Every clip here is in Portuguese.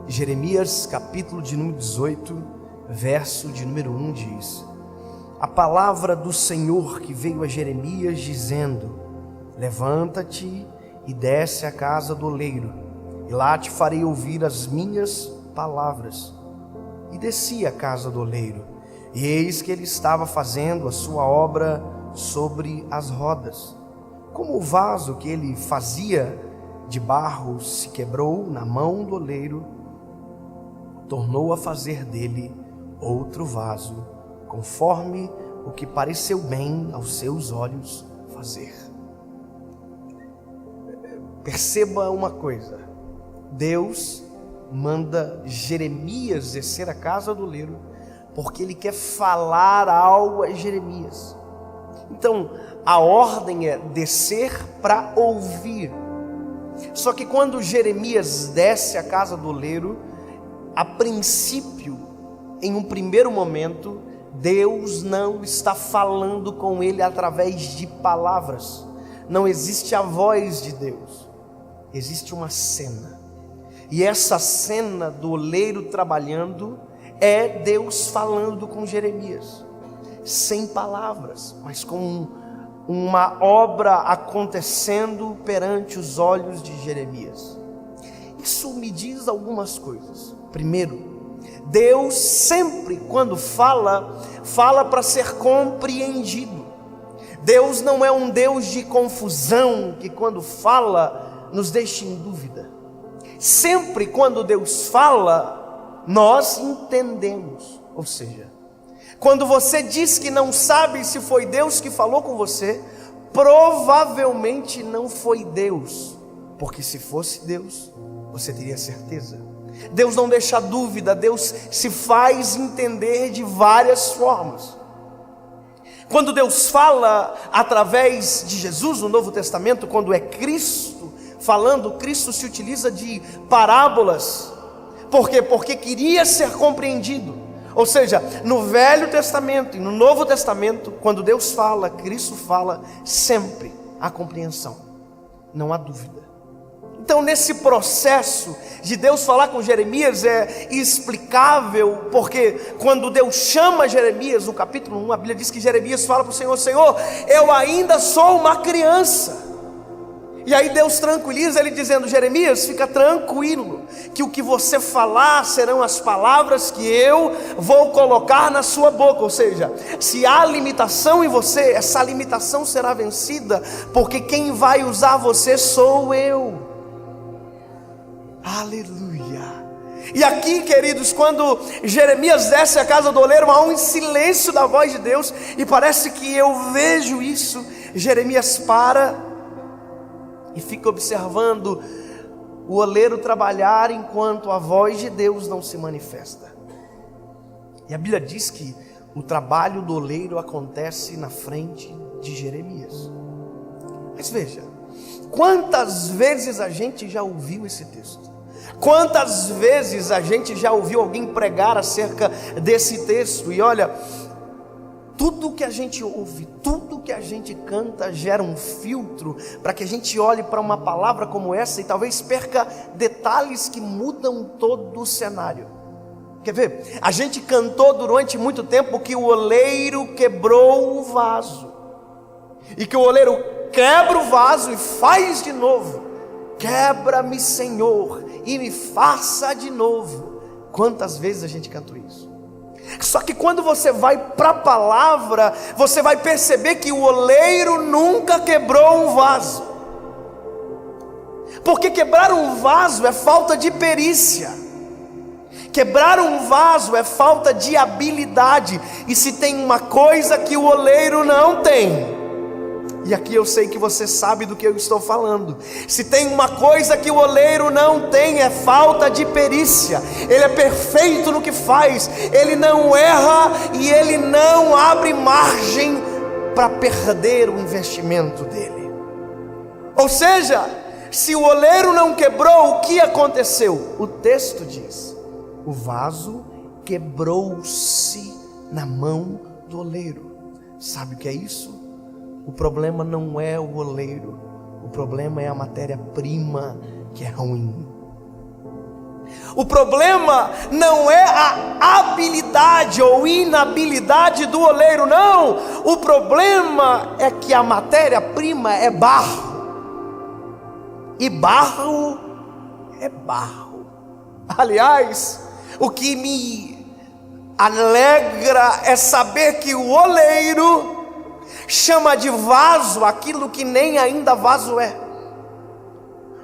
Jeremias, capítulo de número 18, verso de número 1 diz: a palavra do Senhor que veio a Jeremias dizendo: levanta-te e desce à casa do oleiro, e lá te farei ouvir as minhas palavras. E desci à casa do oleiro, e eis que ele estava fazendo a sua obra sobre as rodas. Como o vaso que ele fazia de barro se quebrou na mão do oleiro, tornou a fazer dele outro vaso, conforme o que pareceu bem aos seus olhos fazer. Perceba uma coisa: Deus manda Jeremias descer à casa do oleiro, porque ele quer falar algo a Jeremias. Então, a ordem é descer para ouvir. Só que quando Jeremias desce à casa do oleiro, a princípio, em um primeiro momento, Deus não está falando com ele através de palavras. Não existe a voz de Deus. Existe uma cena. E essa cena do oleiro trabalhando é Deus falando com Jeremias. Sem palavras, mas com uma obra acontecendo perante os olhos de Jeremias. Isso me diz algumas coisas. Primeiro, Deus sempre, quando fala para ser compreendido. Deus não é um Deus de confusão, que quando fala nos deixa em dúvida. Sempre quando Deus fala, nós entendemos. Ou seja, quando você diz que não sabe se foi Deus que falou com você, provavelmente não foi Deus, porque se fosse Deus, você teria certeza. Deus não deixa dúvida, Deus se faz entender de várias formas. Quando Deus fala através de Jesus no Novo Testamento, quando é Cristo falando, Cristo se utiliza de parábolas. Por quê? Porque queria ser compreendido. Ou seja, no Velho Testamento e no Novo Testamento, quando Deus fala, Cristo fala, sempre há compreensão, não há dúvida. Então, nesse processo de Deus falar com Jeremias é explicável, porque quando Deus chama Jeremias, no capítulo 1, a Bíblia diz que Jeremias fala para o Senhor: Senhor, eu ainda sou uma criança. E aí Deus tranquiliza ele dizendo: Jeremias, fica tranquilo, que o que você falar serão as palavras que eu vou colocar na sua boca. Ou seja, se há limitação em você, essa limitação será vencida, porque quem vai usar você sou eu. Aleluia. E aqui, queridos, quando Jeremias desce à casa do oleiro, há um silêncio da voz de Deus, e parece que eu vejo isso. Jeremias para e fica observando o oleiro trabalhar enquanto a voz de Deus não se manifesta. E a Bíblia diz que o trabalho do oleiro acontece na frente de Jeremias. Mas veja, quantas vezes a gente já ouviu esse texto? Quantas vezes a gente já ouviu alguém pregar acerca desse texto? E olha, tudo que a gente ouve, tudo que a gente canta gera um filtro para que a gente olhe para uma palavra como essa e talvez perca detalhes que mudam todo o cenário. Quer ver? A gente cantou durante muito tempo que o oleiro quebrou o vaso, e que o oleiro quebra o vaso e faz de novo. Quebra-me, Senhor, e me faça de novo. Quantas vezes a gente cantou isso? Só que quando você vai para a palavra, você vai perceber que o oleiro nunca quebrou um vaso. Porque quebrar um vaso é falta de perícia. Quebrar um vaso é falta de habilidade. E se tem uma coisa que o oleiro não tem, e aqui eu sei que você sabe do que eu estou falando, se tem uma coisa que o oleiro não tem, é falta de perícia. Ele é perfeito no que faz, ele não erra e ele não abre margem para perder o investimento dele. Ou seja, se o oleiro não quebrou, o que aconteceu? O texto diz: o vaso quebrou-se na mão do oleiro. Sabe o que é isso? O problema não é o oleiro, o problema é a matéria-prima que é ruim. O problema não é a habilidade ou inabilidade do oleiro, não. O problema é que a matéria-prima é barro. E barro é barro. Aliás, o que me alegra é saber que o oleiro chama de vaso aquilo que nem ainda vaso é.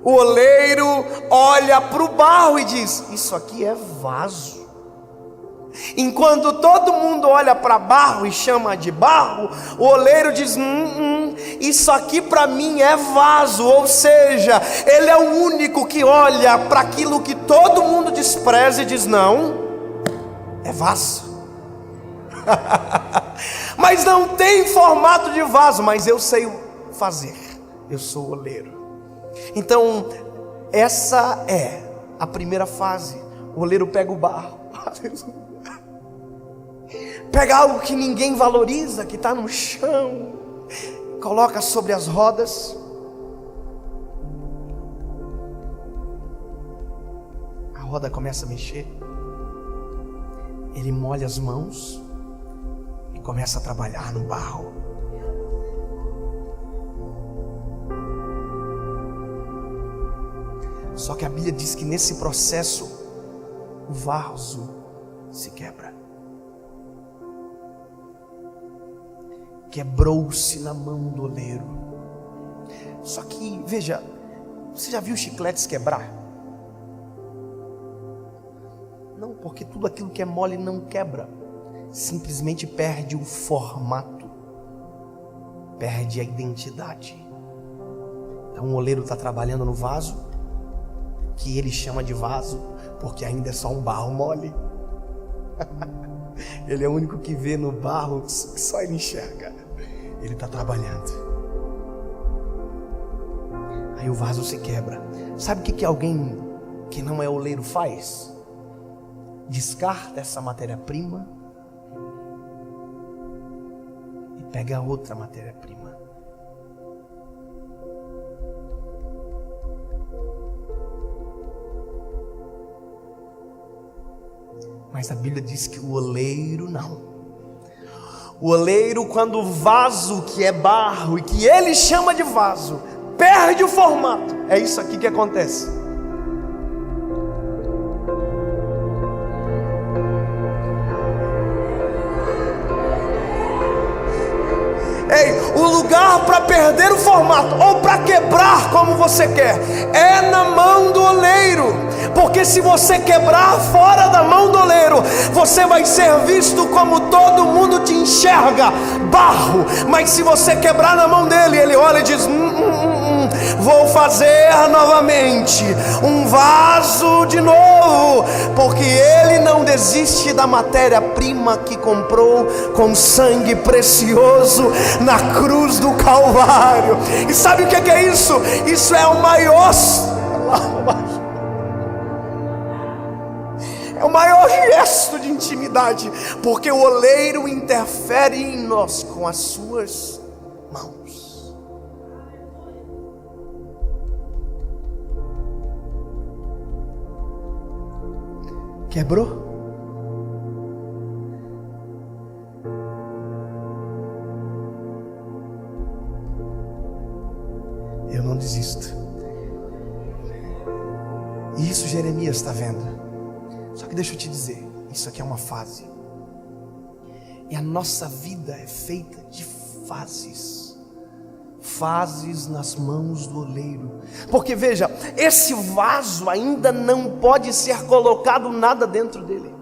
O oleiro olha para o barro e diz: isso aqui é vaso. Enquanto todo mundo olha para barro e chama de barro, o oleiro diz: isso aqui para mim é vaso. Ou seja, ele é o único que olha para aquilo que todo mundo despreza e diz: não, é vaso. Mas não tem formato de vaso, mas eu sei fazer, eu sou o oleiro. Então, essa é a primeira fase. O oleiro pega o barro, pega algo que ninguém valoriza, que está no chão, coloca sobre as rodas. A roda começa a mexer. Ele molha as mãos e começa a trabalhar no barro. Só que a Bíblia diz que nesse processo o vaso se quebra. Quebrou-se na mão do oleiro. Só que, veja, você já viu chicletes quebrar? Não, porque tudo aquilo que é mole não quebra. Simplesmente perde o formato. Perde a identidade. Então o oleiro está trabalhando no vaso, que ele chama de vaso, porque ainda é só um barro mole. Ele é o único que vê no barro, que só ele enxerga. Ele está trabalhando. Aí o vaso se quebra. Sabe o que alguém que não é oleiro faz? Descarta essa matéria-prima e pega outra matéria-prima. Mas a Bíblia diz que o oleiro não. O oleiro, quando o vaso que é barro e que ele chama de vaso perde o formato, é isso aqui que acontece. Ei, o lugar para perder o formato ou para quebrar como você quer é na mão do oleiro. Porque se você quebrar fora da mão do oleiro, você vai ser visto como todo mundo te enxerga, barro. Mas se você quebrar na mão dele, ele olha e diz: vou fazer novamente um vaso de novo. Porque ele não desiste da matéria-prima que comprou com sangue precioso na cruz do Calvário. E sabe o que é isso? Isso é o maior gesto de intimidade, porque o oleiro interfere em nós com as suas mãos. Quebrou? Eu não desisto. E isso Jeremias está vendo. Só que deixa eu te dizer, isso aqui é uma fase. E a nossa vida é feita de fases. Fases nas mãos do oleiro. Porque veja, esse vaso ainda não pode ser colocado nada dentro dele.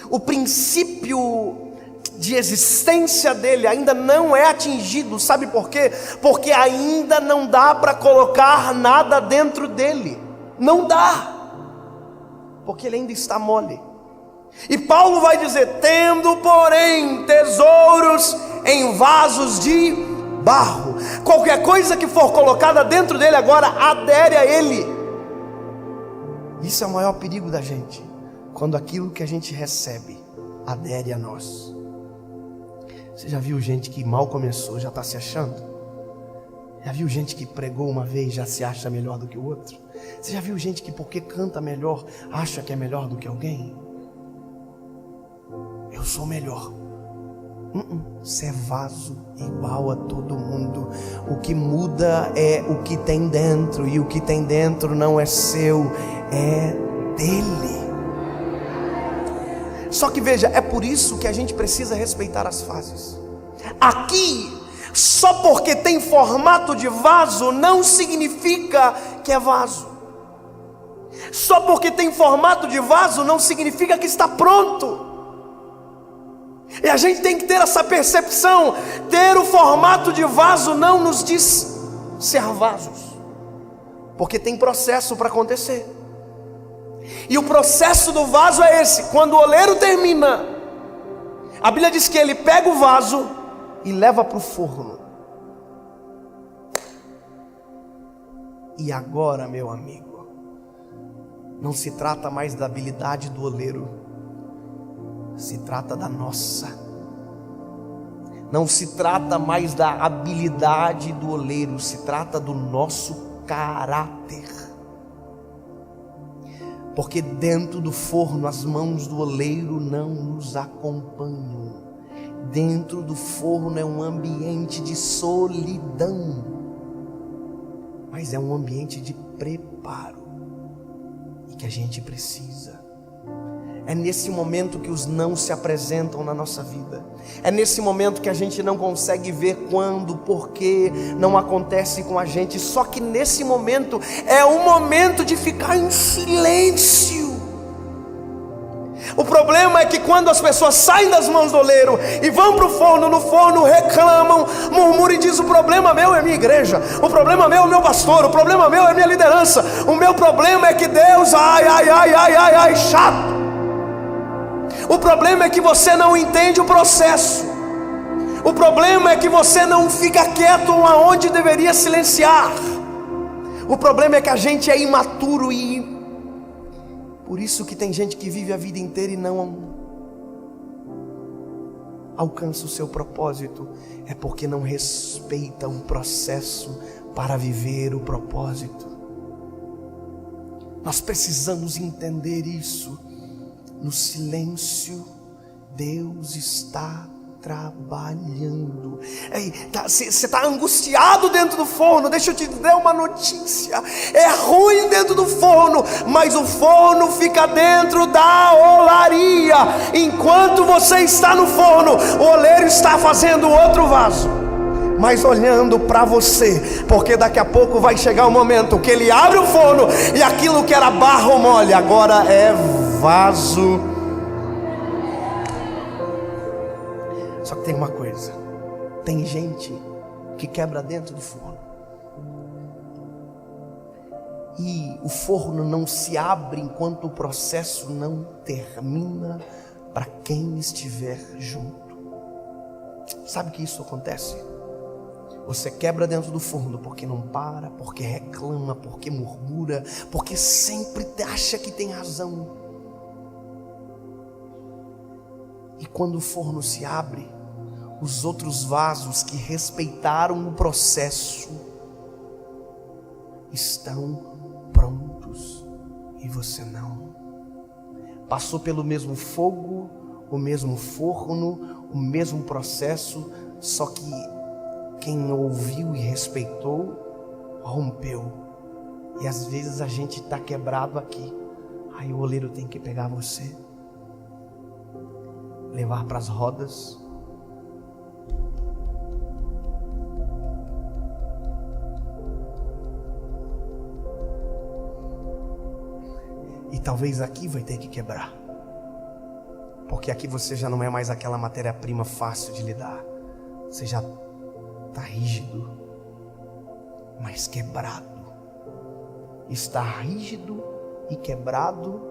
O princípio de existência dele ainda não é atingido. Sabe por quê? Porque ainda não dá para colocar nada dentro dele. Não dá. Porque ele ainda está mole. E Paulo vai dizer: tendo porém tesouros em vasos de barro. Qualquer coisa que for colocada dentro dele agora adere a ele. Isso é o maior perigo da gente, quando aquilo que a gente recebe adere a nós. Você já viu gente que mal começou, já está se achando? Já viu gente que pregou uma vez já se acha melhor do que o outro? Você já viu gente que porque canta melhor acha que é melhor do que alguém? Eu sou melhor. Você é vaso igual a todo mundo. O que muda é o que tem dentro, e o que tem dentro não é seu, é dele. Só que veja, é por isso que a gente precisa respeitar as fases. Aqui, só porque tem formato de vaso não significa que é vaso. Só porque tem formato de vaso não significa que está pronto. E a gente tem que ter essa percepção. Ter o formato de vaso não nos diz ser vasos, porque tem processo para acontecer. E o processo do vaso é esse: quando o oleiro termina, a Bíblia diz que ele pega o vaso e leva para o forno. E agora, meu amigo, não se trata mais da habilidade do oleiro, se trata da nossa. Não se trata mais da habilidade do oleiro, se trata do nosso caráter. Porque dentro do forno as mãos do oleiro não nos acompanham. Dentro do forno é um ambiente de solidão, mas é um ambiente de preparo, e que a gente precisa. É nesse momento que os não se apresentam na nossa vida. É nesse momento que a gente não consegue ver quando, porquê não acontece com a gente. Só que nesse momento é um momento de ficar em silêncio. O problema é que quando as pessoas saem das mãos do oleiro e vão para o forno, no forno reclamam, murmuram e dizem: o problema meu é minha igreja, o problema meu é meu pastor, o problema meu é minha liderança, o meu problema é que Deus, chato. O problema é que você não entende o processo. O problema é que você não fica quieto aonde deveria silenciar. O problema é que a gente é imaturo, e por isso que tem gente que vive a vida inteira e não alcança o seu propósito. É porque não respeita o processo para viver o propósito. Nós precisamos entender isso. No silêncio, Deus está trabalhando. Você está angustiado dentro do forno. Deixa eu te dar uma notícia: é ruim dentro do forno, mas o forno fica dentro da olaria. Enquanto você está no forno, o oleiro está fazendo outro vaso, mas olhando para você, porque daqui a pouco vai chegar o momento que ele abre o forno e aquilo que era barro mole agora é vaso. Só que tem uma coisa: tem gente que quebra dentro do forno, e o forno não se abre enquanto o processo não termina para quem estiver junto. Sabe que isso acontece? Você quebra dentro do forno porque não para, porque reclama, porque murmura, porque sempre acha que tem razão. E quando o forno se abre, os outros vasos que respeitaram o processo estão prontos, e você não. Passou pelo mesmo fogo, o mesmo forno, o mesmo processo, só que quem ouviu e respeitou, rompeu. E às vezes a gente está quebrado aqui. Aí o oleiro tem que pegar você, levar para as rodas, e talvez aqui vai ter que quebrar, porque aqui você já não é mais aquela matéria-prima fácil de lidar. Você já está rígido, mas quebrado. Está rígido e quebrado.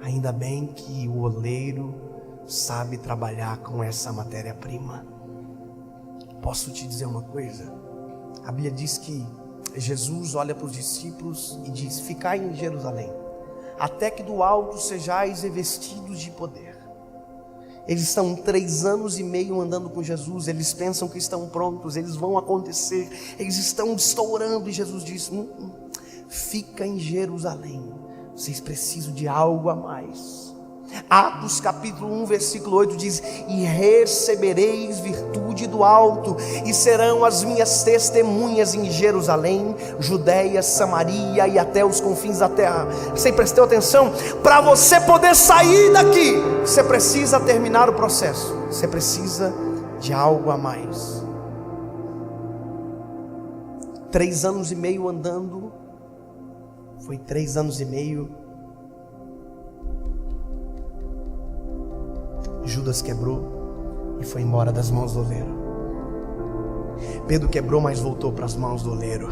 Ainda bem que o oleiro sabe trabalhar com essa matéria-prima. Posso te dizer uma coisa? A Bíblia diz que Jesus olha para os discípulos e diz: ficai em Jerusalém, até que do alto sejais revestidos de poder. Eles estão 3 anos e meio andando com Jesus, eles pensam que estão prontos, eles vão acontecer, eles estão estourando, e Jesus diz: fica em Jerusalém, vocês precisam de algo a mais. Atos capítulo 1 versículo 8 diz: e recebereis virtude do alto, e serão as minhas testemunhas em Jerusalém, Judeia, Samaria e até os confins da terra. Você prestou atenção? Para você poder sair daqui, você precisa terminar o processo, você precisa de algo a mais. 3 anos e meio andando, foi 3 anos e meio. Judas quebrou e foi embora das mãos do oleiro. Pedro quebrou, mas voltou para as mãos do oleiro.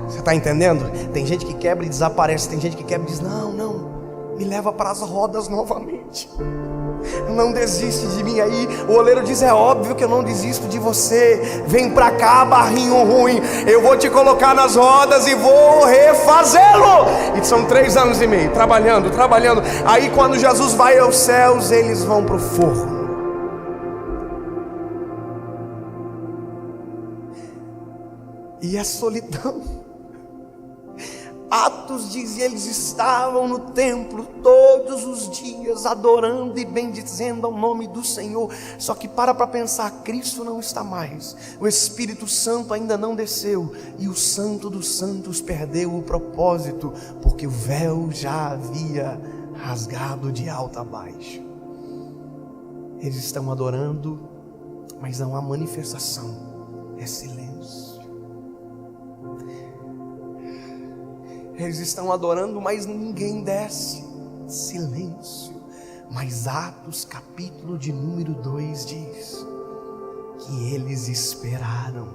Você está entendendo? Tem gente que quebra e desaparece. Tem gente que quebra e diz: não, me leva para as rodas novamente. Não desiste de mim aí. O oleiro diz: é óbvio que eu não desisto de você. Vem pra cá, barrinho ruim, eu vou te colocar nas rodas e vou refazê-lo. E são 3 anos e meio trabalhando. Aí quando Jesus vai aos céus, eles vão pro forno. E a solidão. Atos diz: e eles estavam no templo todos os dias, adorando e bendizendo ao nome do Senhor. Só que para pensar, Cristo não está mais, o Espírito Santo ainda não desceu, e o Santo dos Santos perdeu o propósito, porque o véu já havia rasgado de alto a baixo. Eles estão adorando, mas não há manifestação, é silêncio. Eles estão adorando, mas ninguém desce, silêncio. Mas Atos capítulo de número 2 diz que eles esperaram,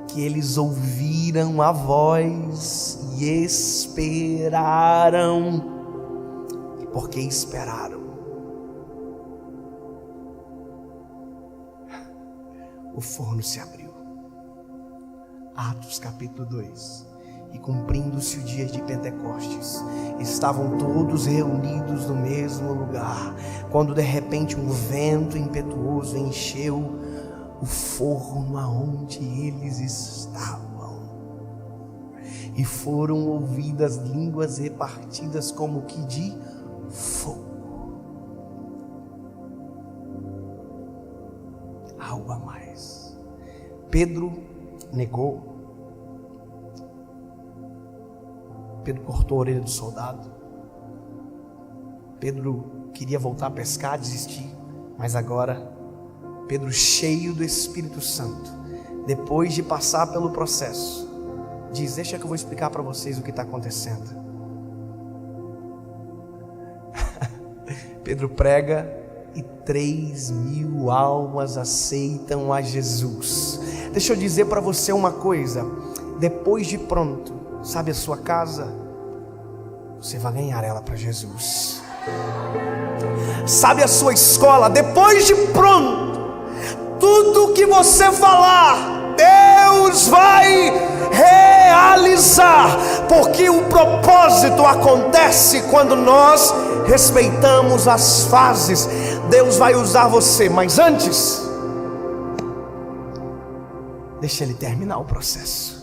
que eles ouviram a voz e esperaram. E porque esperaram, o forno se abriu. Atos capítulo 2. E cumprindo-se o dia de Pentecostes, estavam todos reunidos no mesmo lugar, quando de repente um vento impetuoso encheu o forno aonde eles estavam, e foram ouvidas línguas repartidas como que de fogo. Algo a mais. Pedro negou. Pedro cortou a orelha do soldado. Pedro queria voltar a pescar, desistir. Mas agora, Pedro, cheio do Espírito Santo, depois de passar pelo processo, diz: deixa que eu vou explicar para vocês o que está acontecendo. Pedro prega e 3.000 almas aceitam a Jesus. Deixa eu dizer para você uma coisa: depois de pronto, sabe a sua casa? Você vai ganhar ela para Jesus. Sabe a sua escola? Depois de pronto, tudo que você falar, Deus vai realizar, porque o propósito acontece quando nós respeitamos as fases. Deus vai usar você, mas antes, deixa Ele terminar o processo.